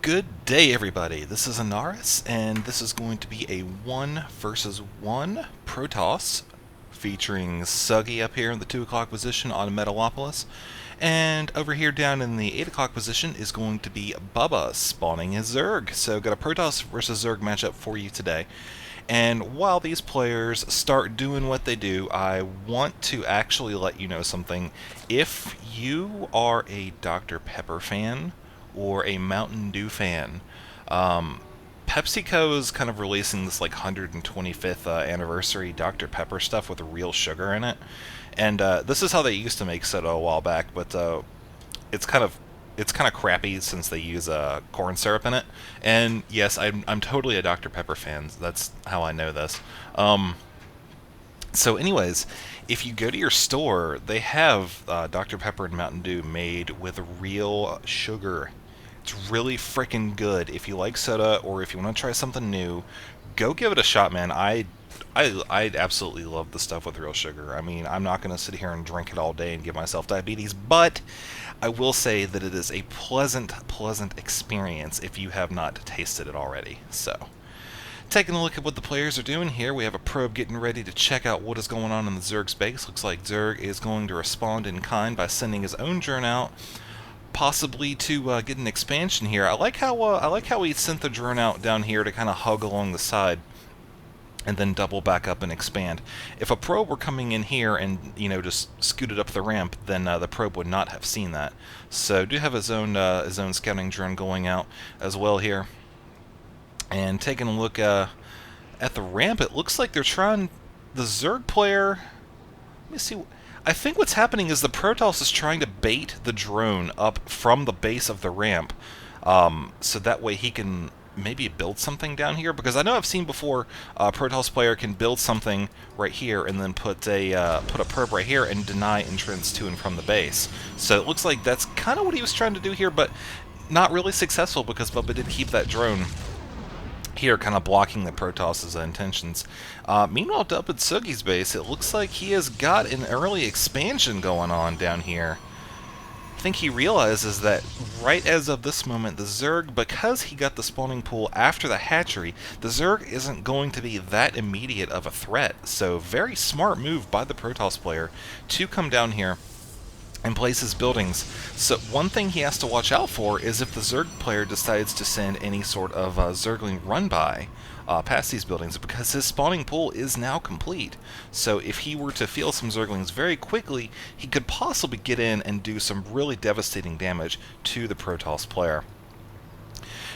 Good day, everybody. This is Anaris, and this is going to be a 1 versus 1 Protoss featuring SUGGY up here in the 2 o'clock position on Metalopolis. And over here down in the 8 o'clock position is going to be Bubba spawning his Zerg. So, got a Protoss versus Zerg matchup for you today. And while these players start doing what they do, I want to actually let you know something. If you are a Dr. Pepper fan, or a Mountain Dew fan. PepsiCo is kind of releasing this like 125th anniversary Dr. Pepper stuff with real sugar in it, and this is how they used to make soda a while back, but it's kind of crappy since they use corn syrup in it. And yes, I'm totally a Dr. Pepper fan. That's how I know this. So anyways, if you go to your store, they have Dr. Pepper and Mountain Dew made with real sugar. It's really freaking good. If you like soda or if you want to try something new, go give it a shot, man. I absolutely love the stuff with real sugar. I mean, I'm not going to sit here and drink it all day and give myself diabetes, but I will say that it is a pleasant experience if you have not tasted it already. So, taking a look at what the players are doing here, we have a probe getting ready to check out what is going on in the Zerg's base. Looks like Zerg is going to respond in kind by sending his own drone out, possibly to get an expansion here. I like how he sent the drone out down here to kind of hug along the side, and then double back up and expand. If a probe were coming in here and just scooted up the ramp, then the probe would not have seen that. So do have his own scouting drone going out as well here. And taking a look at the ramp, it looks like they're trying... The Zerg player... Let me see... I think what's happening is the Protoss is trying to bait the drone up from the base of the ramp, so that way he can maybe build something down here. Because I know I've seen before a Protoss player can build something right here and then put a probe right here and deny entrance to and from the base. So it looks like that's kind of what he was trying to do here, but not really successful because Bubba did keep that drone here, kind of blocking the Protoss' intentions. Meanwhile, up at SUGGY's base, it looks like he has got an early expansion going on down here. I think he realizes that right as of this moment, the Zerg, because he got the spawning pool after the hatchery, the Zerg isn't going to be that immediate of a threat. So very smart move by the Protoss player to come down here and place his buildings. So one thing he has to watch out for is if the Zerg player decides to send any sort of Zergling run-by past these buildings, because his spawning pool is now complete. So if he were to field some Zerglings very quickly, he could possibly get in and do some really devastating damage to the Protoss player.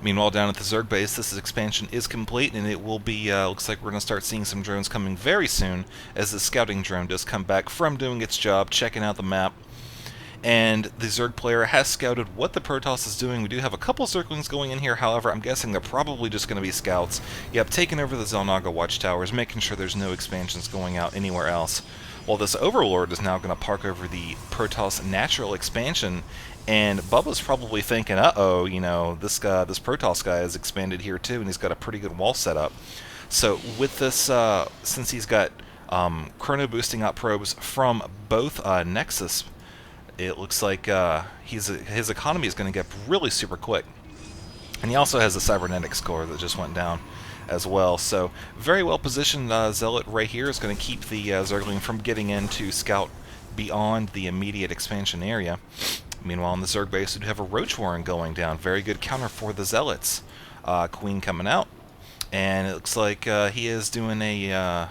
Meanwhile, down at the Zerg base, this expansion is complete, and it will be, looks like we're going to start seeing some drones coming very soon, as the scouting drone does come back from doing its job, checking out the map. And the Zerg player has scouted what the Protoss is doing. We do have a couple Zerglings going in here, however, I'm guessing they're probably just going to be scouts. Yep, taking over the Zelnaga watchtowers, making sure there's no expansions going out anywhere else. While this Overlord is now going to park over the Protoss natural expansion, and Bubba's probably thinking, uh-oh, this Protoss guy has expanded here too, and he's got a pretty good wall set up. So with this, since he's got chrono boosting out probes from both Nexus, it looks like his economy is going to get really super quick. And he also has a cybernetic score that just went down as well. So very well positioned Zealot right here is going to keep the Zergling from getting in to scout beyond the immediate expansion area. Meanwhile, in the Zerg base, we have a Roach Warren going down. Very good counter for the Zealots. Queen coming out. And it looks like he is doing a...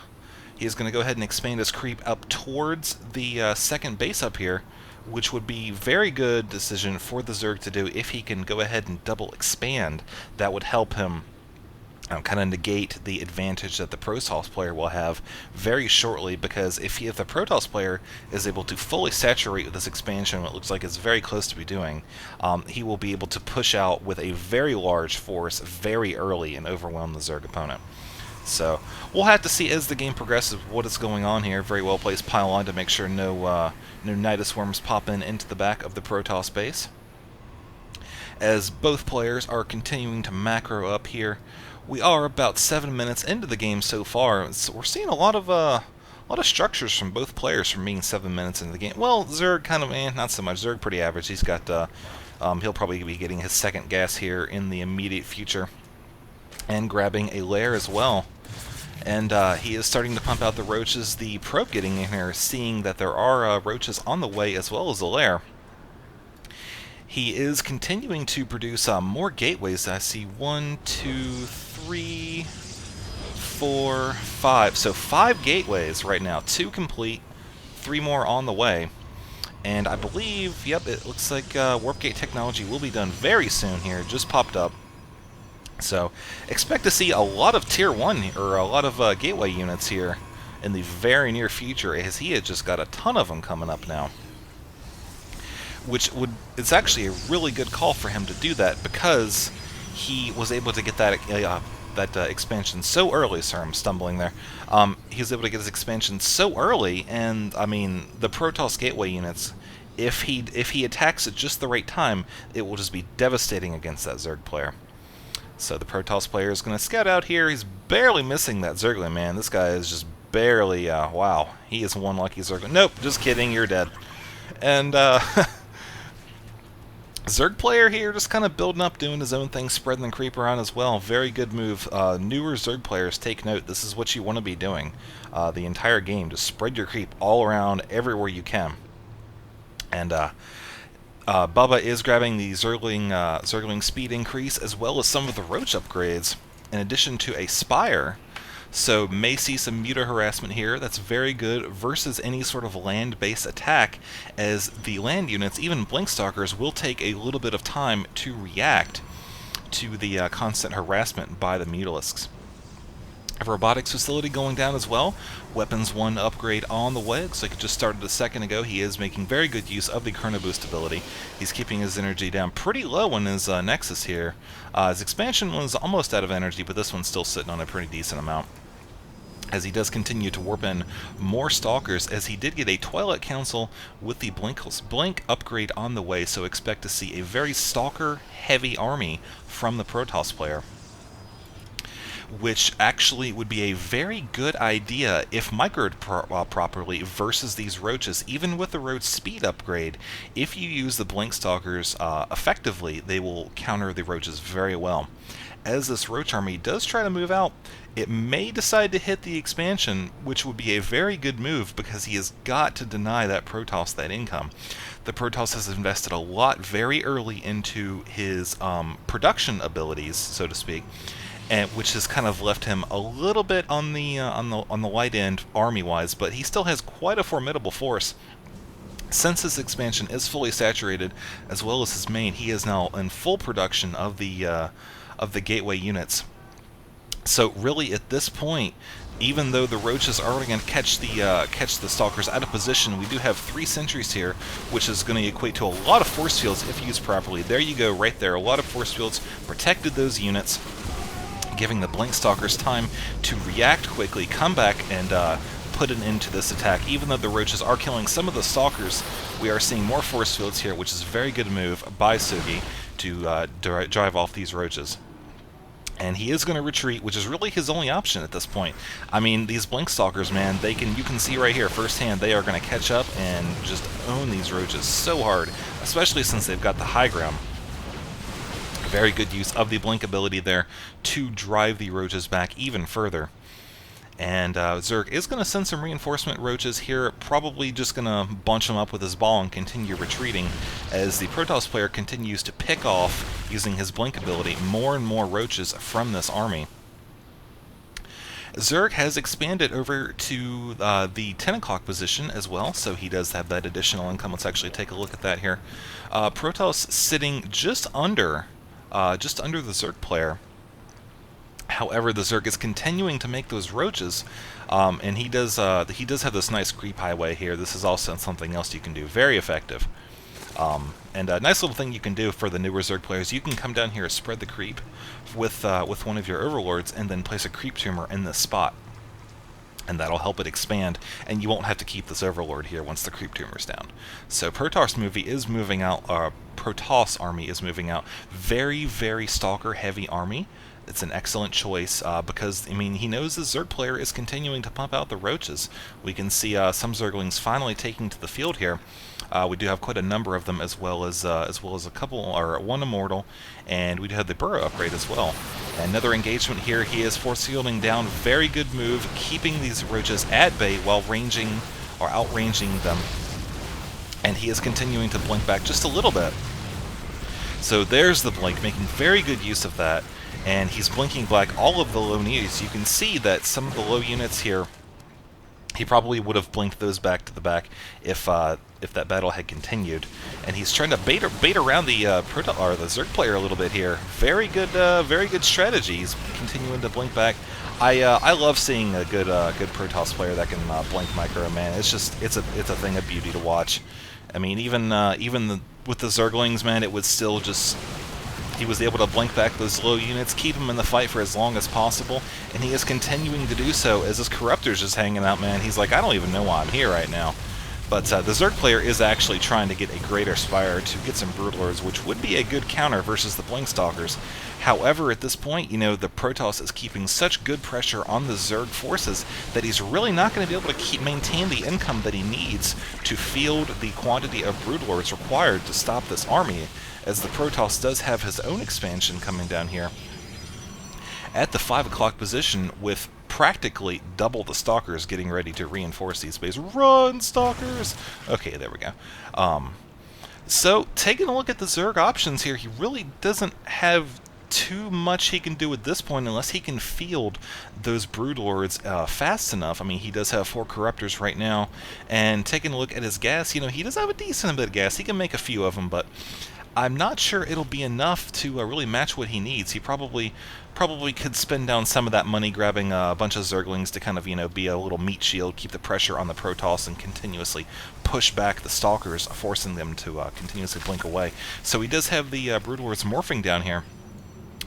he is going to go ahead and expand his creep up towards the second base up here, which would be very good decision for the Zerg to do if he can go ahead and double expand. That would help him kind of negate the advantage that the Protoss player will have very shortly, because if the Protoss player is able to fully saturate with this expansion, what looks like it's very close to be doing, he will be able to push out with a very large force very early and overwhelm the Zerg opponent. So we'll have to see as the game progresses what is going on here. Very well placed pylon to make sure no Nidus worms pop into the back of the Protoss base. As both players are continuing to macro up here, we are about 7 minutes into the game so far. So we're seeing a lot of structures from both players from being 7 minutes into the game. Well, Zerg kind of, not so much. Zerg pretty average. He's got He'll probably be getting his second gas here in the immediate future, and grabbing a lair as well. And he is starting to pump out the roaches. The probe getting in here, seeing that there are roaches on the way as well as a lair. He is continuing to produce more gateways. I see 1, 2, 3, 4, 5. So 5 gateways right now. 2 complete, 3 more on the way. And I believe, yep, it looks like warp gate technology will be done very soon here. Just popped up. So expect to see a lot of Tier 1, or a lot of gateway units here in the very near future, as he had just got a ton of them coming up now. Which it's actually a really good call for him to do that, because he was able to get that expansion so early. Sorry, I'm stumbling there. He was able to get his expansion so early, and I mean, the Protoss gateway units, if he attacks at just the right time, it will just be devastating against that Zerg player. So the Protoss player is going to scout out here. He's barely missing that Zergling, man. This guy is just barely, wow. He is one lucky Zergling. Nope, just kidding, you're dead. And, Zerg player here just kind of building up, doing his own thing, spreading the creep around as well. Very good move. Newer Zerg players, take note. This is what you want to be doing the entire game. Just spread your creep all around, everywhere you can. And, Bubba is grabbing the Zergling speed increase, as well as some of the roach upgrades, in addition to a Spire. So may see some muta harassment here. That's very good versus any sort of land-based attack, as the land units, even Blinkstalkers, will take a little bit of time to react to the constant harassment by the Mutalisks. A robotics facility going down as well. Weapons 1 upgrade on the way. Looks like it just started a second ago. He is making very good use of the Chrono Boost ability. He's keeping his energy down pretty low on his Nexus here. His expansion was almost out of energy, but this one's still sitting on a pretty decent amount, as he does continue to warp in more Stalkers, as he did get a Twilight Council with the Blink upgrade on the way, so expect to see a very Stalker-heavy army from the Protoss player, which actually would be a very good idea if microed properly versus these roaches. Even with the roach speed upgrade, if you use the Blink Stalkers effectively, they will counter the roaches very well. As this roach army does try to move out, it may decide to hit the expansion, which would be a very good move, because he has got to deny that Protoss that income. The Protoss has invested a lot very early into his production abilities, so to speak, and which has kind of left him a little bit on the light end army-wise, but he still has quite a formidable force. Since his expansion is fully saturated, as well as his main, he is now in full production of the gateway units. So really, at this point, even though the roaches are going to catch the Stalkers out of position, we do have 3 sentries here, which is going to equate to a lot of force fields if used properly. There you go, right there. A lot of force fields protected those units, giving the Blink Stalkers time to react quickly, come back, and put an end to this attack. Even though the roaches are killing some of the Stalkers, we are seeing more force fields here, which is a very good move by SUGGY to drive off these roaches. And he is going to retreat, which is really his only option at this point. I mean, these Blink Stalkers, man, you can see right here firsthand, they are going to catch up and just own these roaches so hard, especially since they've got the high ground. Very good use of the Blink ability there to drive the roaches back even further. And Zerg is going to send some reinforcement roaches here, probably just going to bunch them up with his ball and continue retreating, as the Protoss player continues to pick off, using his Blink ability, more and more roaches from this army. Zerg has expanded over to the 10 o'clock position as well, so he does have that additional income. Let's actually take a look at that here. Protoss sitting just under the Zerg player. However, the Zerg is continuing to make those roaches, and he does have this nice creep highway here. This is also something else you can do, very effective. And a nice little thing you can do for the newer Zerg players, you can come down here and spread the creep with one of your overlords, and then place a creep tumor in this spot, and that'll help it expand, and you won't have to keep this overlord here once the creep tumor's down. So Protoss army is moving out. Very, very Stalker heavy army. it's an excellent choice because, I mean, he knows the Zerg player is continuing to pump out the roaches. We can see some Zerglings finally taking to the field here. We do have quite a number of them, as well as a couple, or one immortal, and we do have the burrow upgrade as well. Another engagement here. He is force fielding down. Very good move, keeping these roaches at bay while ranging or outranging them. And he is continuing to blink back just a little bit. So there's the blink, making very good use of that. And he's blinking black all of the low units. You can see that some of the low units here, he probably would have blinked those back to the back if that battle had continued. And he's trying to bait around the the Zerg player a little bit here. Very good strategy. He's continuing to blink back. I love seeing a good Protoss player that can blink micro, man. It's a thing of beauty to watch. I mean, even with the Zerglings, man, it was still just, he was able to blink back those low units, keep them in the fight for as long as possible, and he is continuing to do so as his Corruptor's just hanging out, man. He's like, I don't even know why I'm here right now. But the Zerg player is actually trying to get a Greater Spire to get some Broodlords, which would be a good counter versus the Blinkstalkers. However, at this point, you know, the Protoss is keeping such good pressure on the Zerg forces that he's really not going to be able to maintain the income that he needs to field the quantity of Broodlords required to stop this army, as the Protoss does have his own expansion coming down here at the 5 o'clock position, with practically double the Stalkers getting ready to reinforce these bases. Run, Stalkers! Okay, there we go. So, taking a look at the Zerg options here, he really doesn't have too much he can do at this point unless he can field those Broodlords fast enough. I mean, he does have 4 Corruptors right now, and taking a look at his gas, you know, he does have a decent bit of gas. He can make a few of them, but I'm not sure it'll be enough to really match what he needs. He probably could spend down some of that money grabbing a bunch of Zerglings to kind of, you know, be a little meat shield, keep the pressure on the Protoss, and continuously push back the Stalkers, forcing them to continuously blink away. So he does have the Broodlords morphing down here.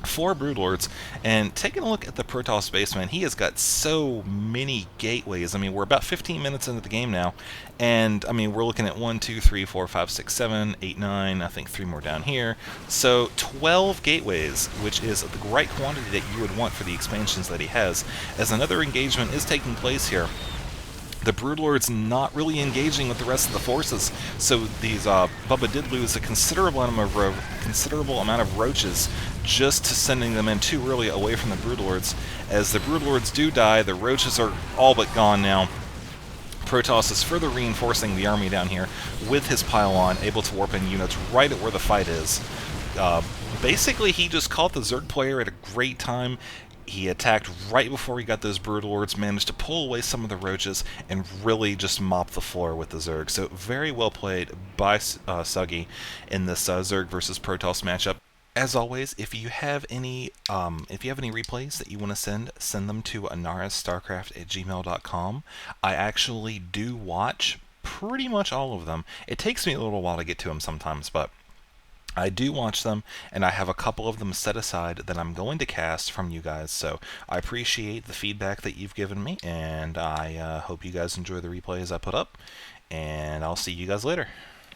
4 Broodlords, and taking a look at the Protoss base, man, he has got so many gateways. I mean, we're about 15 minutes into the game now, and I mean, we're looking at 1, 2, 3, 4, 5, 6, 7, 8, 9, I think 3 more down here. So 12 gateways, which is the right quantity that you would want for the expansions that he has, as another engagement is taking place here. The Broodlord's not really engaging with the rest of the forces, so these Bubba did lose a considerable amount of roaches just to sending them in too early away from the Broodlords. As the Broodlords do die, the roaches are all but gone now. Protoss is further reinforcing the army down here with his pylon, able to warp in units right at where the fight is. Basically, he just caught the Zerg player at a great time. He attacked right before he got those Broodlords, managed to pull away some of the roaches, and really just mop the floor with the Zerg. So very well played by SUGGY in this Zerg versus Protoss matchup. As always, if you have any replays that you want to send them to anarazstarcraft@gmail.com. I actually do watch pretty much all of them. It takes me a little while to get to them sometimes, but I do watch them, and I have a couple of them set aside that I'm going to cast from you guys, so I appreciate the feedback that you've given me, and I hope you guys enjoy the replays I put up, and I'll see you guys later.